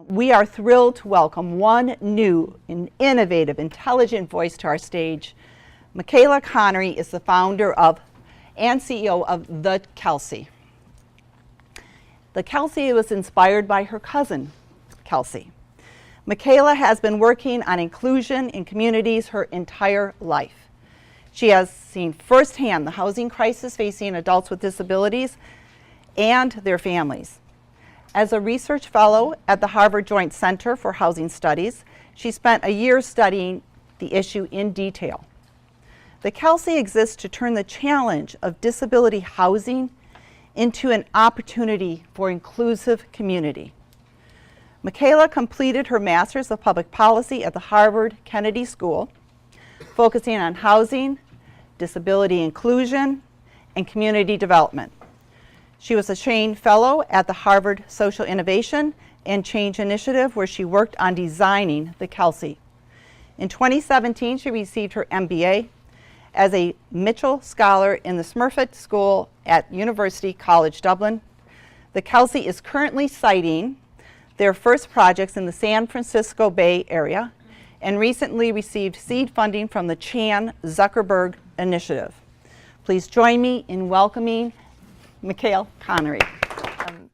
We are thrilled to welcome one new and innovative, intelligent voice to our stage. Michaela Connery is the founder of and CEO of The Kelsey. The Kelsey was inspired by her cousin, Kelsey. Micaela has been working on inclusion in communities her entire life. She has seen firsthand the housing crisis facing adults with disabilities and their families. As a research fellow at the Harvard Joint Center for Housing Studies, she spent a year studying the issue in detail. The Kelsey exists to turn the challenge of disability housing into an opportunity for inclusive community. Micaela completed her Master's of Public Policy at the Harvard Kennedy School, focusing on housing, disability inclusion, and community development. She was a trained fellow at the Harvard Social Innovation and Change Initiative, where she worked on designing the Kelsey. In 2017, she received her MBA as a Mitchell Scholar in the Smurfit School at University College Dublin. The Kelsey is currently citing their first projects in the San Francisco Bay Area and recently received seed funding from the Chan Zuckerberg Initiative. Please join me in welcoming Michaela Connery.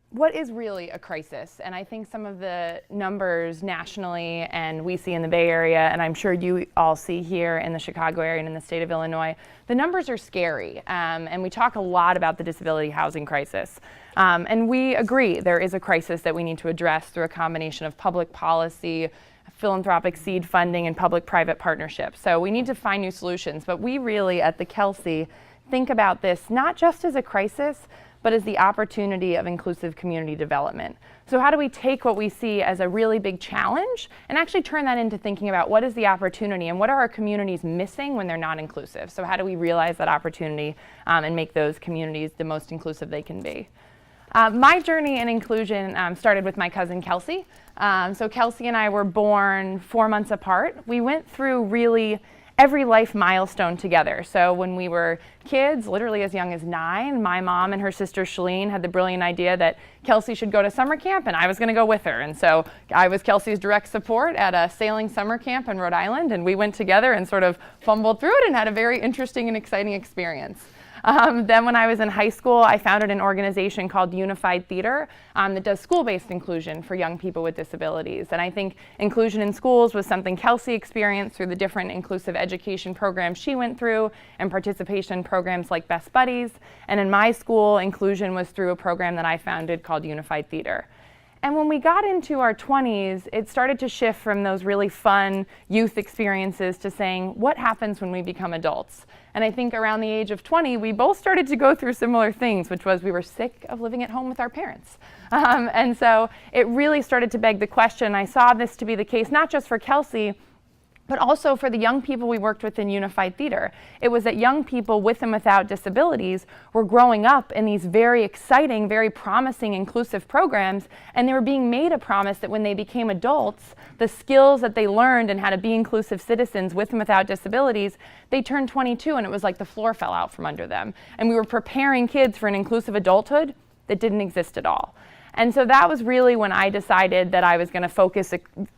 What is really a crisis? And I think some of the numbers nationally and we see in the Bay Area, and I'm sure you all see here in the Chicago area and in the state of Illinois, the numbers are scary. And we talk a lot about the disability housing crisis. And we agree there is a crisis that we need to address through a combination of public policy, philanthropic seed funding, and public-private partnerships. So we need to find new solutions. But we really, at the Kelsey, think about this not just as a crisis, but as the opportunity of inclusive community development. So how do we take what we see as a really big challenge and actually turn that into thinking about what is the opportunity and what are our communities missing when they're not inclusive? So how do we realize that opportunity and make those communities the most inclusive they can be? My journey in inclusion started with my cousin Kelsey. So Kelsey and I were born 4 months apart. We went through really every life milestone together. So when we were kids, literally as young as 9, my mom and her sister Shalene had the brilliant idea that Kelsey should go to summer camp and I was going to go with her. And so I was Kelsey's direct support at a sailing summer camp in Rhode Island, and we went together and sort of fumbled through it and had a very interesting and exciting experience. Then when I was in high school, I founded an organization called Unified Theater that does school-based inclusion for young people with disabilities. And I think inclusion in schools was something Kelsey experienced through the different inclusive education programs she went through and participation programs like Best Buddies. And in my school, inclusion was through a program that I founded called Unified Theater. And when we got into our 20s, it started to shift from those really fun youth experiences to saying, what happens when we become adults? And I think around the age of 20, we both started to go through similar things, which was we were sick of living at home with our parents. And so it really started to beg the question. I saw this to be the case, not just for Kelsey, but also for the young people we worked with in Unified Theater. It was that young people with and without disabilities were growing up in these very exciting, very promising inclusive programs, and they were being made a promise that when they became adults, the skills that they learned and how to be inclusive citizens with and without disabilities, they turned 22 and it was like the floor fell out from under them. And we were preparing kids for an inclusive adulthood that didn't exist at all. And so that was really when I decided that I was going to focus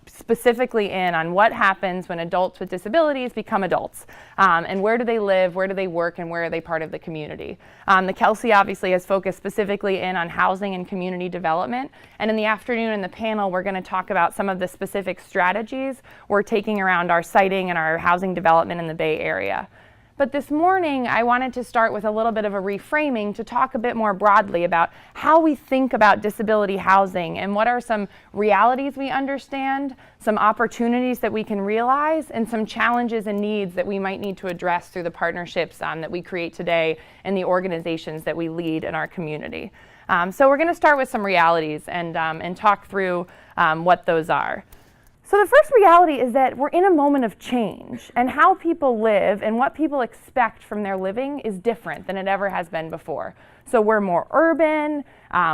specifically in on what happens when adults with disabilities become adults. And where do they live, where do they work, and where are they part of the community. The Kelsey obviously has focused specifically in on housing and community development. And in the afternoon in the panel, we're going to talk about some of the specific strategies we're taking around our siting and our housing development in the Bay Area. But this morning, I wanted to start with a little bit of a reframing to talk a bit more broadly about how we think about disability housing and what are some realities we understand, some opportunities that we can realize, and some challenges and needs that we might need to address through the partnerships that we create today and the organizations that we lead in our community. So we're going to start with some realities and talk through what those are. So the first reality is that we're in a moment of change, and how people live and what people expect from their living is different than it ever has been before. So we're more urban,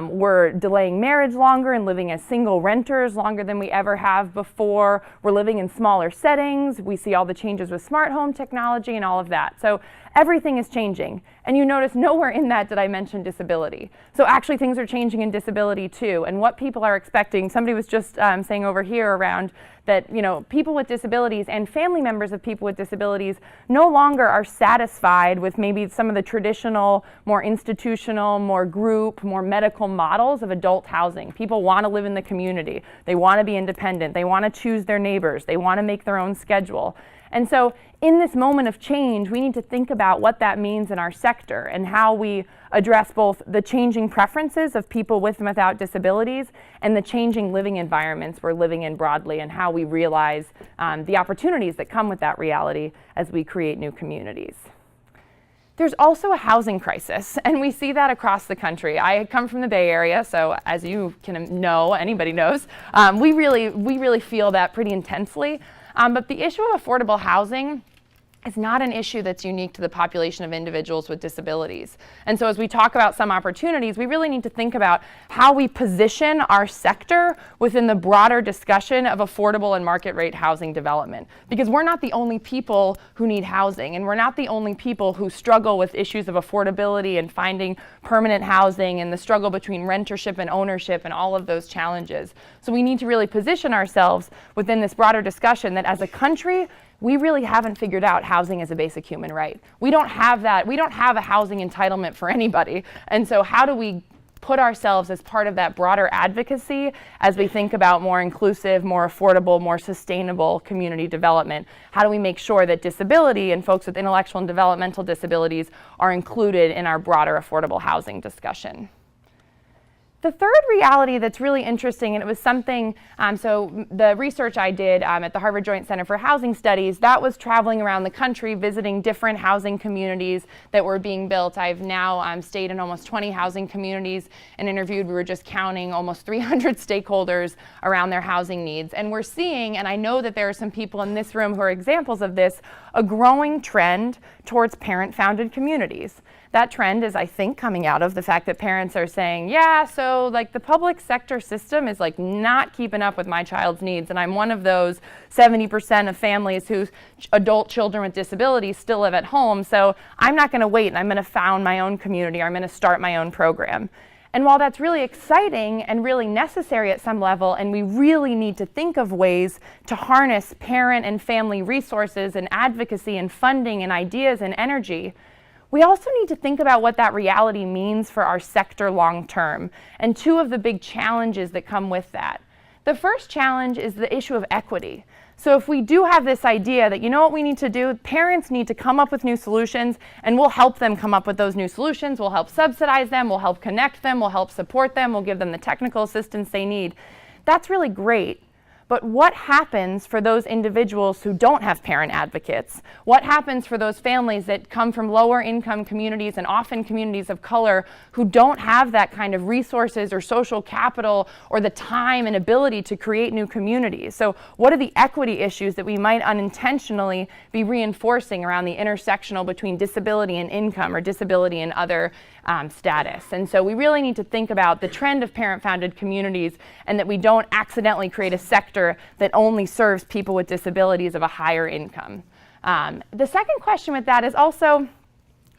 we're delaying marriage longer and living as single renters longer than we ever have before. We're living in smaller settings. We see all the changes with smart home technology and all of that. So everything is changing. And you notice nowhere in that did I mention disability. So actually things are changing in disability too. And what people are expecting, somebody was just saying over here around that, you know, people with disabilities and family members of people with disabilities no longer are satisfied with maybe some of the traditional, more institutional, more group, more medical models of adult housing. People want to live in the community. They want to be independent. They want to choose their neighbors. They want to make their own schedule. And so in this moment of change, we need to think about what that means in our sector and how we address both the changing preferences of people with and without disabilities and the changing living environments we're living in broadly, and how we realize the opportunities that come with that reality as we create new communities. There's also a housing crisis, and we see that across the country. I come from the Bay Area, so as you can know, anybody knows, we really feel that pretty intensely. But the issue of affordable housing is not an issue that's unique to the population of individuals with disabilities. And so as we talk about some opportunities, we really need to think about how we position our sector within the broader discussion of affordable and market rate housing development. Because we're not the only people who need housing, and we're not the only people who struggle with issues of affordability and finding permanent housing and the struggle between rentership and ownership and all of those challenges. So we need to really position ourselves within this broader discussion that as a country, we really haven't figured out housing as a basic human right. We don't have that. We don't have a housing entitlement for anybody. And so how do we put ourselves as part of that broader advocacy as we think about more inclusive, more affordable, more sustainable community development? How do we make sure that disability and folks with intellectual and developmental disabilities are included in our broader affordable housing discussion? The third reality that's really interesting, and it was something, so the research I did at the Harvard Joint Center for Housing Studies, that was traveling around the country, visiting different housing communities that were being built. I've now stayed in almost 20 housing communities and interviewed, we were just counting, almost 300 stakeholders around their housing needs. And we're seeing, and I know that there are some people in this room who are examples of this, a growing trend towards parent-founded communities. That trend is, I think, coming out of the fact that parents are saying, yeah, so like the public sector system is like not keeping up with my child's needs. And I'm one of those 70% of families whose adult children with disabilities still live at home. So I'm not going to wait, and I'm going to found my own community, or I'm going to start my own program. And while that's really exciting and really necessary at some level, and we really need to think of ways to harness parent and family resources and advocacy and funding and ideas and energy, we also need to think about what that reality means for our sector long term, and two of the big challenges that come with that. The first challenge is the issue of equity. So if we do have this idea that, you know what we need to do, parents need to come up with new solutions, and we'll help them come up with those new solutions, we'll help subsidize them, we'll help connect them, we'll help support them, we'll give them the technical assistance they need. That's really great. But what happens for those individuals who don't have parent advocates? What happens for those families that come from lower income communities and often communities of color who don't have that kind of resources or social capital or the time and ability to create new communities? So what are the equity issues that we might unintentionally be reinforcing around the intersectional between disability and income, or disability and other status? And so we really need to think about the trend of parent-founded communities, and that we don't accidentally create a sector that only serves people with disabilities of a higher income. The second question with that is also,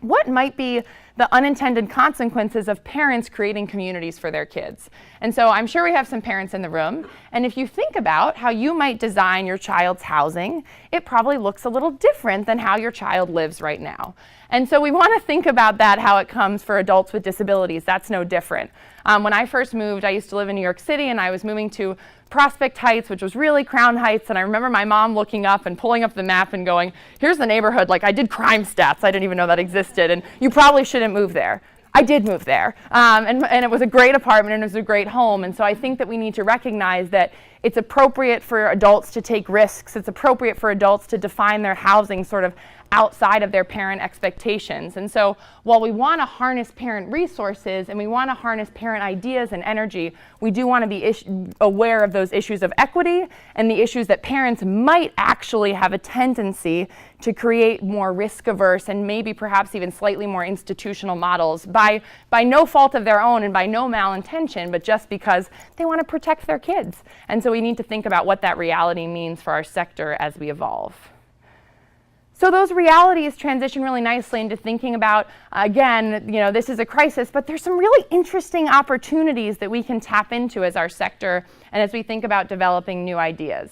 what might be the unintended consequences of parents creating communities for their kids? And so I'm sure we have some parents in the room, and if you think about how you might design your child's housing, it probably looks a little different than how your child lives right now. And so we want to think about that, how it comes for adults with disabilities. That's no different. When I first moved, I used to live in New York City, and I was moving to Prospect Heights, which was really Crown Heights, and I remember my mom looking up and pulling up the map and going, here's the neighborhood, like I did crime stats, I didn't even know that existed, and you probably shouldn't move there. I did move there, and it was a great apartment and it was a great home, and so I think that we need to recognize that It's appropriate for adults to take risks. It's appropriate for adults to define their housing sort of outside of their parent expectations. And so while we want to harness parent resources and we want to harness parent ideas and energy, we do want to be aware of those issues of equity and the issues that parents might actually have a tendency to create more risk-averse and maybe perhaps even slightly more institutional models by no fault of their own and by no malintention, but just because they want to protect their kids. And so we need to think about what that reality means for our sector as we evolve. So those realities transition really nicely into thinking about, again, this is a crisis, but there's some really interesting opportunities that we can tap into as our sector and as we think about developing new ideas.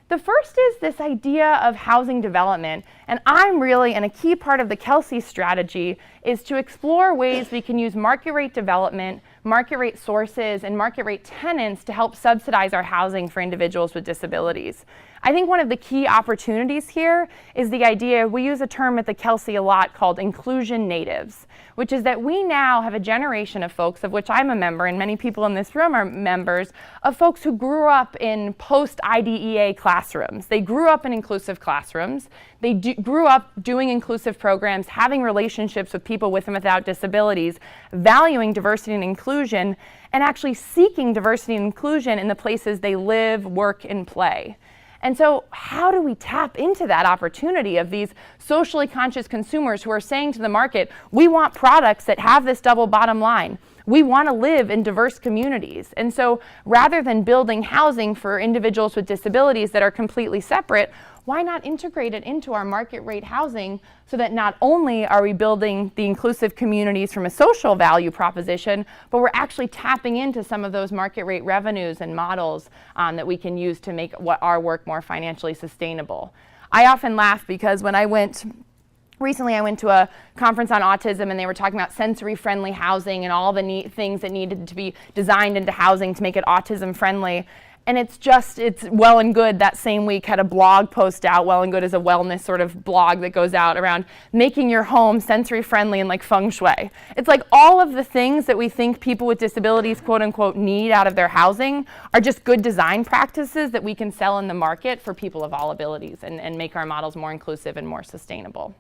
The first is this idea of housing development, and and a key part of the Kelsey strategy is to explore ways we can use market rate development, market rate sources, and market rate tenants to help subsidize our housing for individuals with disabilities. I think one of the key opportunities here is the idea, we use a term at the Kelsey a lot called inclusion natives, which is that we now have a generation of folks, of which I'm a member and many people in this room are members, of folks who grew up in post-IDEA classrooms. They grew up in inclusive classrooms. They grew up doing inclusive programs, having relationships with people with and without disabilities, valuing diversity and inclusion, and actually seeking diversity and inclusion in the places they live, work, and play. And so how do we tap into that opportunity of these socially conscious consumers who are saying to the market, we want products that have this double bottom line. We want to live in diverse communities. And so rather than building housing for individuals with disabilities that are completely separate, why not integrate it into our market rate housing so that not only are we building the inclusive communities from a social value proposition, but we're actually tapping into some of those market rate revenues and models that we can use to make our work more financially sustainable. I often laugh because recently I went to a conference on autism and they were talking about sensory-friendly housing and all the neat things that needed to be designed into housing to make it autism-friendly. And it's Well and Good that same week had a blog post out. Well and Good is a wellness sort of blog that goes out around making your home sensory friendly and like feng shui. It's like all of the things that we think people with disabilities quote unquote need out of their housing are just good design practices that we can sell in the market for people of all abilities and make our models more inclusive and more sustainable.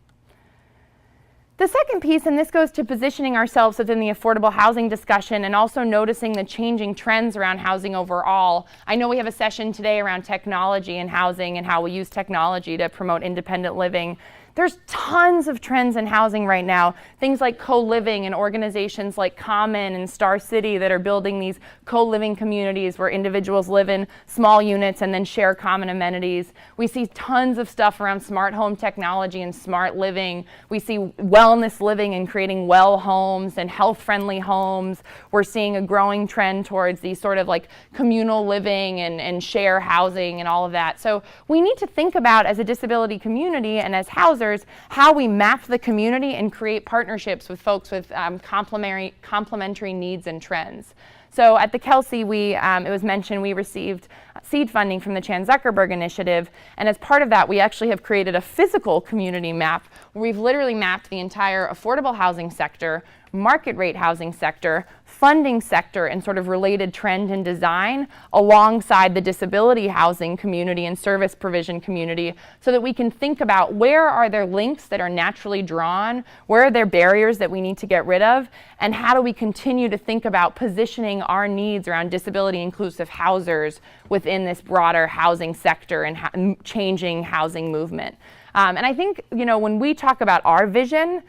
The second piece, and this goes to positioning ourselves within the affordable housing discussion and also noticing the changing trends around housing overall. I know we have a session today around technology and housing and how we use technology to promote independent living. There's tons of trends in housing right now, things like co-living and organizations like Common and Star City that are building these co-living communities where individuals live in small units and then share common amenities. We see tons of stuff around smart home technology and smart living. We see wellness living and creating well homes and health-friendly homes. We're seeing a growing trend towards these sort of like communal living and share housing and all of that. So we need to think about, as a disability community and as housers, how we map the community and create partnerships with folks with complementary needs and trends. So at the Kelsey, it was mentioned we received seed funding from the Chan Zuckerberg Initiative, and as part of that, we actually have created a physical community map where we've literally mapped the entire affordable housing sector, market rate housing sector, funding sector, and sort of related trend and design alongside the disability housing community and service provision community so that we can think about where are there links that are naturally drawn, where are there barriers that we need to get rid of, and how do we continue to think about positioning our needs around disability inclusive housers within this broader housing sector and changing housing movement. And I think, when we talk about our vision,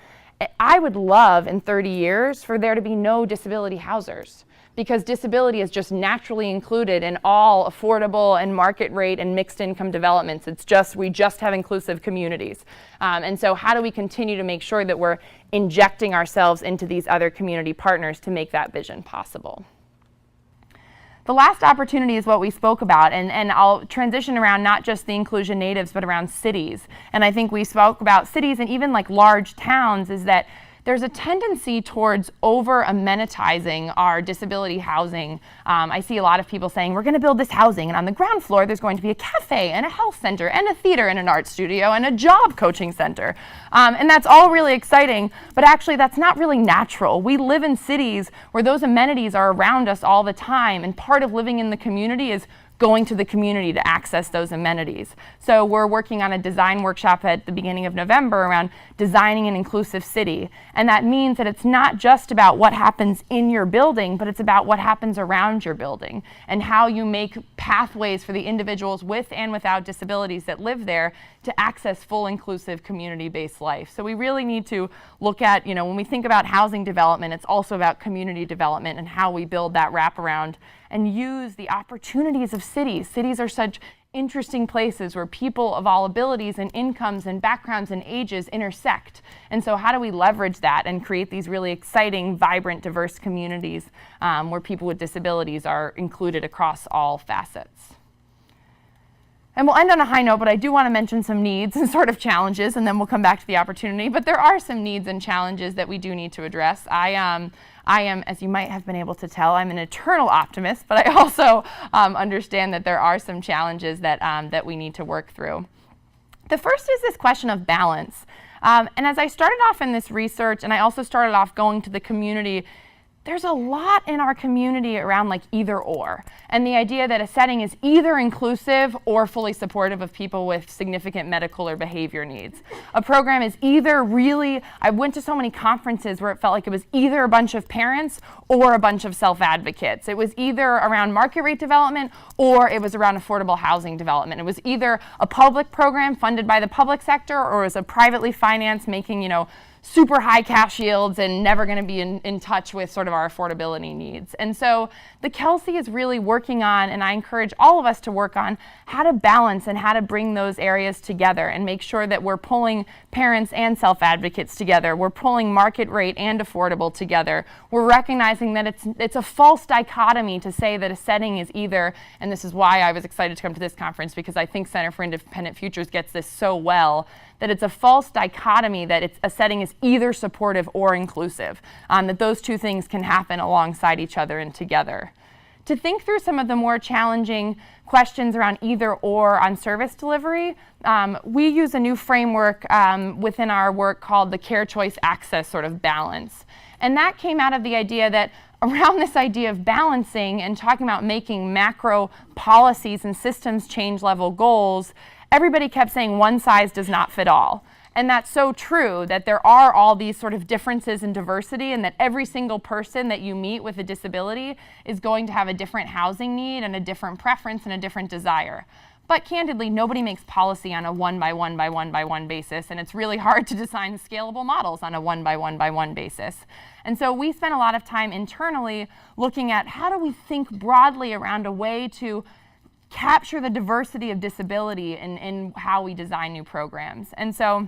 I would love in 30 years for there to be no disability housers, because disability is just naturally included in all affordable and market rate and mixed income developments. We just have inclusive communities. And so how do we continue to make sure that we're injecting ourselves into these other community partners to make that vision possible? The last opportunity is what we spoke about, and I'll transition around not just the inclusion natives, but around cities. And I think we spoke about cities and even like large towns, is that there's a tendency towards over-amenitizing our disability housing. I see a lot of people saying, we're going to build this housing, and on the ground floor, there's going to be a cafe and a health center and a theater and an art studio and a job coaching center. And that's all really exciting, but actually that's not really natural. We live in cities where those amenities are around us all the time, and part of living in the community is going to the community to access those amenities. So we're working on a design workshop at the beginning of November around designing an inclusive city. And that means that it's not just about what happens in your building, but it's about what happens around your building and how you make pathways for the individuals with and without disabilities that live there to access full inclusive community-based life. So we really need to look at, when we think about housing development, it's also about community development and how we build that wraparound and use the opportunities of cities. Cities are such interesting places where people of all abilities and incomes and backgrounds and ages intersect. And so how do we leverage that and create these really exciting, vibrant, diverse communities where people with disabilities are included across all facets? And we'll end on a high note, but I do want to mention some needs and sort of challenges, and then we'll come back to the opportunity. But there are some needs and challenges that we do need to address. I am, as you might have been able to tell, I'm an eternal optimist, but I also understand that there are some challenges that we need to work through. The first is this question of balance. And as I started off in this research, and I also started off going to the community, there's a lot in our community around like either or, and the idea that a setting is either inclusive or fully supportive of people with significant medical or behavior needs. A program is either really, I went to so many conferences where it felt like it was either a bunch of parents or a bunch of self-advocates. It was either around market rate development or it was around affordable housing development. It was either a public program funded by the public sector or it was a privately financed making, super high cash yields and never going to be in touch with sort of our affordability needs. And so the Kelsey is really working on, and I encourage all of us to work on, how to balance and how to bring those areas together and make sure that we're pulling parents and self-advocates together. We're pulling market rate and affordable together. We're recognizing that it's a false dichotomy to say that a setting is either, and this is why I was excited to come to this conference because I think Center for Independent Futures gets this so well, that it's a false dichotomy that a setting is either supportive or inclusive, that those two things can happen alongside each other and together. To think through some of the more challenging questions around either or on service delivery, we use a new framework within our work called the care choice access sort of balance. And that came out of the idea that around this idea of balancing and talking about making macro policies and systems change level goals, everybody kept saying one size does not fit all. And that's so true, that there are all these sort of differences in diversity and that every single person that you meet with a disability is going to have a different housing need and a different preference and a different desire. But candidly, nobody makes policy on a one by one by one by one basis, and it's really hard to design scalable models on a one by one by one basis. And so we spent a lot of time internally looking at how do we think broadly around a way to capture the diversity of disability in how we design new programs. And so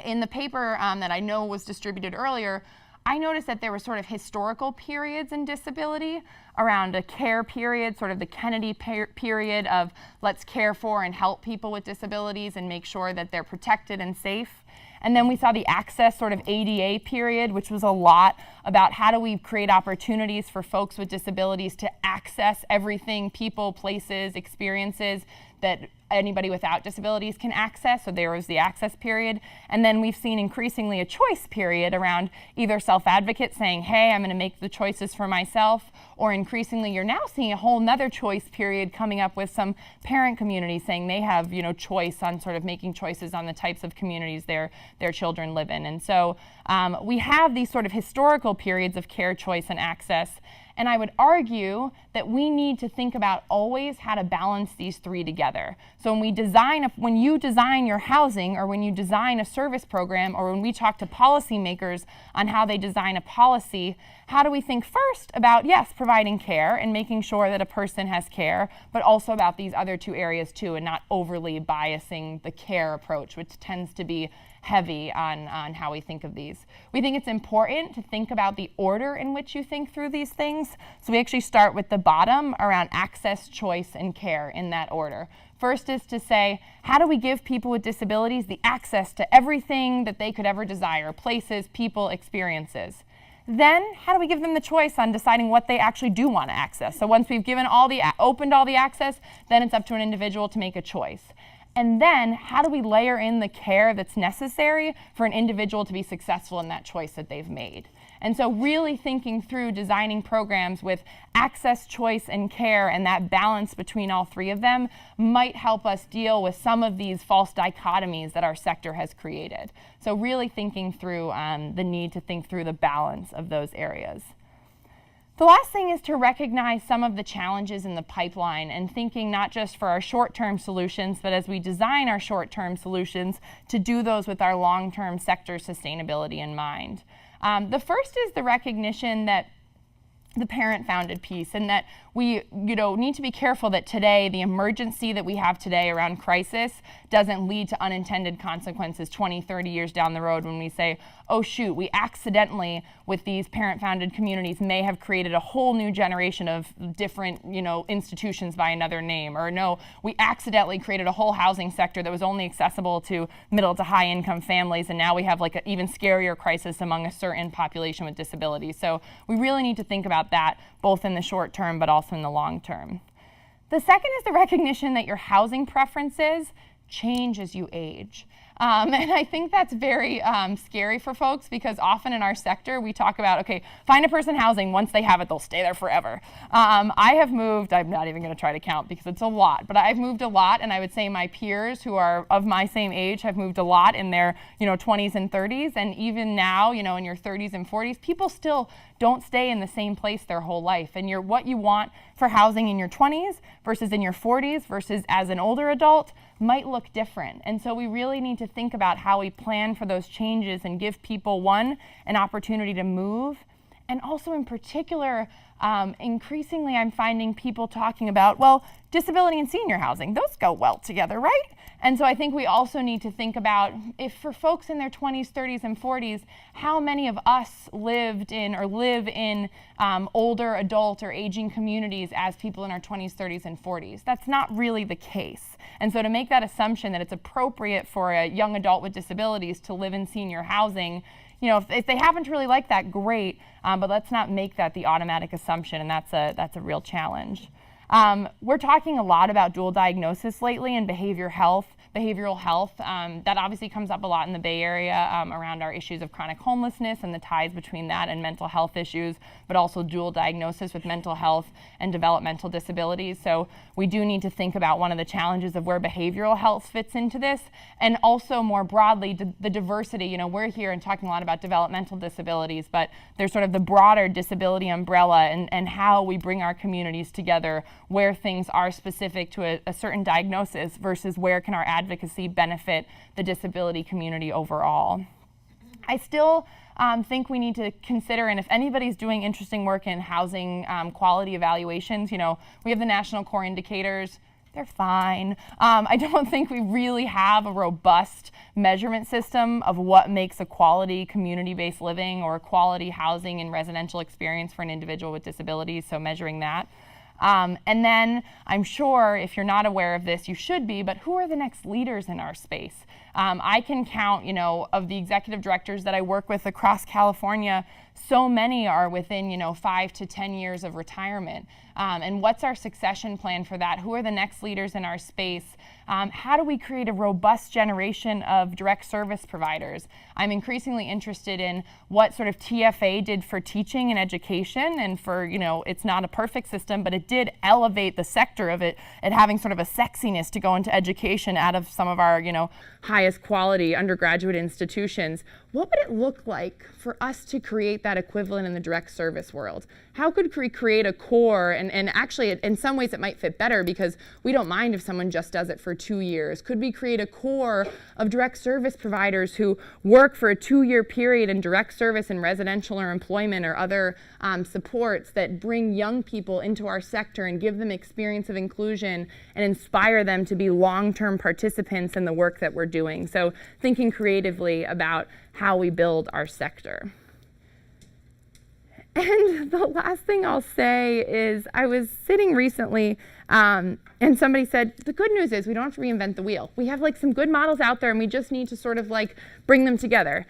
in the paper that I know was distributed earlier, I noticed that there were sort of historical periods in disability around a care period, sort of the Kennedy period of let's care for and help people with disabilities and make sure that they're protected and safe. And then we saw the access sort of ADA period, which was a lot about how do we create opportunities for folks with disabilities to access everything, people, places, experiences that anybody without disabilities can access. So there was the access period. And then we've seen increasingly a choice period around either self-advocates saying, hey, I'm going to make the choices for myself, or increasingly you're now seeing a whole nother choice period coming up with some parent communities saying they have, choice on sort of making choices on the types of communities their children live in. And so we have these sort of historical periods of care, choice, and access. And I would argue that we need to think about always how to balance these three together. So when you design your housing, or when you design a service program, or when we talk to policymakers on how they design a policy, how do we think first about, yes, providing care and making sure that a person has care, but also about these other two areas too, and not overly biasing the care approach, which tends to be heavy on how we think of these. We think it's important to think about the order in which you think through these things. So we actually start with the bottom around access, choice, and care in that order. First is to say, how do we give people with disabilities the access to everything that they could ever desire, places, people, experiences? Then, how do we give them the choice on deciding what they actually do want to access? So once we've opened all the access, then it's up to an individual to make a choice. And then how do we layer in the care that's necessary for an individual to be successful in that choice that they've made? And so really thinking through designing programs with access, choice, and care, and that balance between all three of them might help us deal with some of these false dichotomies that our sector has created. So really thinking through the need to think through the balance of those areas. The last thing is to recognize some of the challenges in the pipeline and thinking not just for our short-term solutions, but as we design our short-term solutions to do those with our long-term sector sustainability in mind. The first is the recognition that the parent-founded piece, and that we need to be careful that today, the emergency that we have today around crisis doesn't lead to unintended consequences 20, 30 years down the road when we say, oh shoot, we accidentally, with these parent-founded communities, may have created a whole new generation of different institutions by another name. Or no, we accidentally created a whole housing sector that was only accessible to middle to high income families, and now we have like an even scarier crisis among a certain population with disabilities. So we really need to think about that both in the short term but also in the long term. The second is the recognition that your housing preferences change as you age. And I think that's very scary for folks, because often in our sector we talk about, okay, find a person housing, once they have it, they'll stay there forever. I have moved, I'm not even going to try to count because it's a lot, but I've moved a lot, and I would say my peers who are of my same age have moved a lot in their 20s and 30s, and even now, in your 30s and 40s, people still don't stay in the same place their whole life. And what you want for housing in your 20s versus in your 40s versus as an older adult might look different. And so we really need to think about how we plan for those changes and give people, one, an opportunity to move, and also in particular, increasingly I'm finding people talking about, well, disability and senior housing, those go well together, right? And so I think we also need to think about, if for folks in their 20s, 30s, and 40s, how many of us lived in or live in older adult or aging communities as people in our 20s, 30s, and 40s? That's not really the case. And so to make that assumption that it's appropriate for a young adult with disabilities to live in senior housing, if they happen to really like that, great, but let's not make that the automatic assumption, and that's a real challenge. We're talking a lot about dual diagnosis lately and behavioral health. That obviously comes up a lot in the Bay Area around our issues of chronic homelessness and the ties between that and mental health issues, but also dual diagnosis with mental health and developmental disabilities. So we do need to think about one of the challenges of where behavioral health fits into this, and also more broadly the diversity. We're here and talking a lot about developmental disabilities, but there's sort of the broader disability umbrella and how we bring our communities together, where things are specific to a certain diagnosis versus where can our advocacy benefit the disability community overall. I still think we need to consider, and if anybody's doing interesting work in housing quality evaluations, we have the national core indicators. They're fine. I don't think we really have a robust measurement system of what makes a quality community-based living or quality housing and residential experience for an individual with disabilities, so measuring that. And then I'm sure if you're not aware of this, you should be, but who are the next leaders in our space? I can count, of the executive directors that I work with across California, so many are within, 5 to 10 years of retirement. And what's our succession plan for that? Who are the next leaders in our space? How do we create a robust generation of direct service providers? I'm increasingly interested in what sort of TFA did for teaching and education, and for, it's not a perfect system, but it did elevate the sector of it and having sort of a sexiness to go into education out of some of our, highest quality undergraduate institutions. What would it look like for us to create that equivalent in the direct service world? How could we create a core, and actually in some ways it might fit better because we don't mind if someone just does it for 2 years. Could we create a core of direct service providers who work for a 2-year period in direct service in residential or employment or other supports that bring young people into our sector and give them experience of inclusion and inspire them to be long-term participants in the work that we're doing? So thinking creatively about how we build our sector. And the last thing I'll say is I was sitting recently and somebody said, the good news is we don't have to reinvent the wheel. We have some good models out there and we just need to sort of bring them together.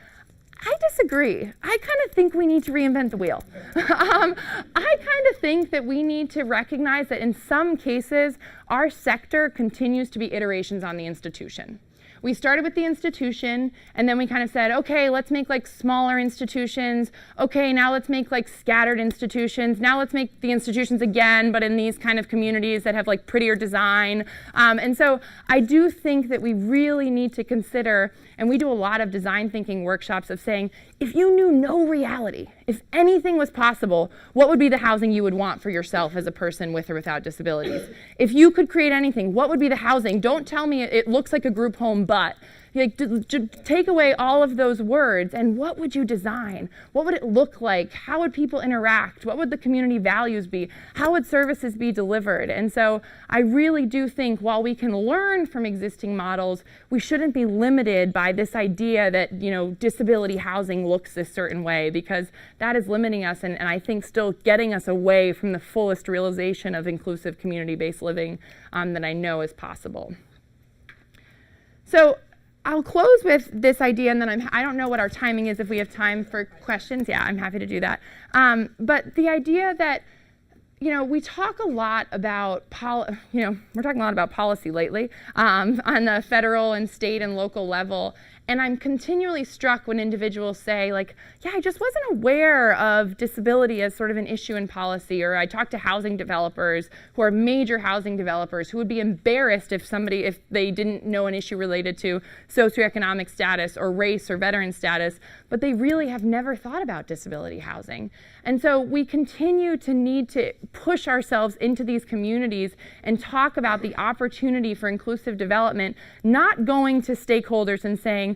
I disagree. I kind of think we need to reinvent the wheel. I kind of think that we need to recognize that in some cases, our sector continues to be iterations on the institution. We started with the institution, and then we kind of said, okay, let's make like smaller institutions. Okay, now let's make like scattered institutions. Now let's make the institutions again, but in these kind of communities that have like prettier design. And so I do think that we really need to consider, and we do a lot of design thinking workshops of saying, if you knew no reality, if anything was possible, what would be the housing you would want for yourself as a person with or without disabilities? If you could create anything, what would be the housing? Don't tell me it looks like a group home, but like, take away all of those words, and what would you design? What would it look like? How would people interact? What would the community values be? How would services be delivered? And so I really do think while we can learn from existing models, we shouldn't be limited by this idea that, you know, disability housing looks a certain way, because that is limiting us and I think still getting us away from the fullest realization of inclusive community-based living that I know is possible. So I'll close with this idea, and then I don't know what our timing is, if we have time for questions. Yeah, I'm happy to do that. But the idea that, you know, we talk a lot about, we're talking a lot about policy lately on the federal and state and local level. And I'm continually struck when individuals say, like, yeah, I just wasn't aware of disability as sort of an issue in policy. Or I talked to housing developers who are major housing developers who would be embarrassed if they didn't know an issue related to socioeconomic status or race or veteran status, but they really have never thought about disability housing. And so we continue to need to push ourselves into these communities and talk about the opportunity for inclusive development, not going to stakeholders and saying,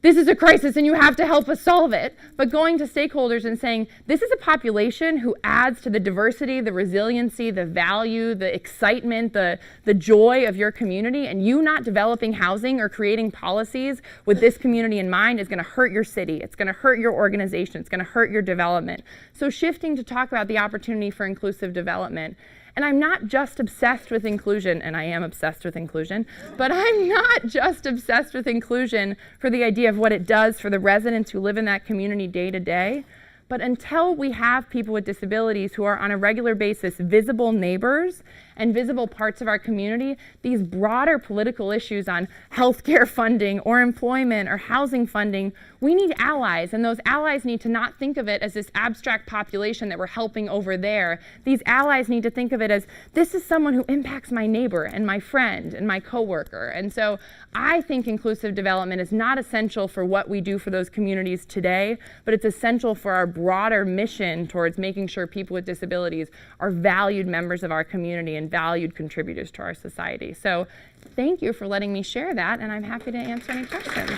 this is a crisis and you have to help us solve it, but going to stakeholders and saying, this is a population who adds to the diversity, the resiliency, the value, the excitement, the joy of your community, and you not developing housing or creating policies with this community in mind is going to hurt your city, it's going to hurt your organization, it's going to hurt your development. So shifting to talk about the opportunity for inclusive development. And I'm not just obsessed with inclusion, and I am obsessed with inclusion, but I'm not just obsessed with inclusion for the idea of what it does for the residents who live in that community day to day. But until we have people with disabilities who are on a regular basis visible neighbors and visible parts of our community, these broader political issues on healthcare funding or employment or housing funding, we need allies, and those allies need to not think of it as this abstract population that we're helping over there. These allies need to think of it as, this is someone who impacts my neighbor and my friend and my coworker. And so I think inclusive development is not essential for what we do for those communities today, but it's essential for our broader mission towards making sure people with disabilities are valued members of our community and valued contributors to our society. So thank you for letting me share that, and I'm happy to answer any questions.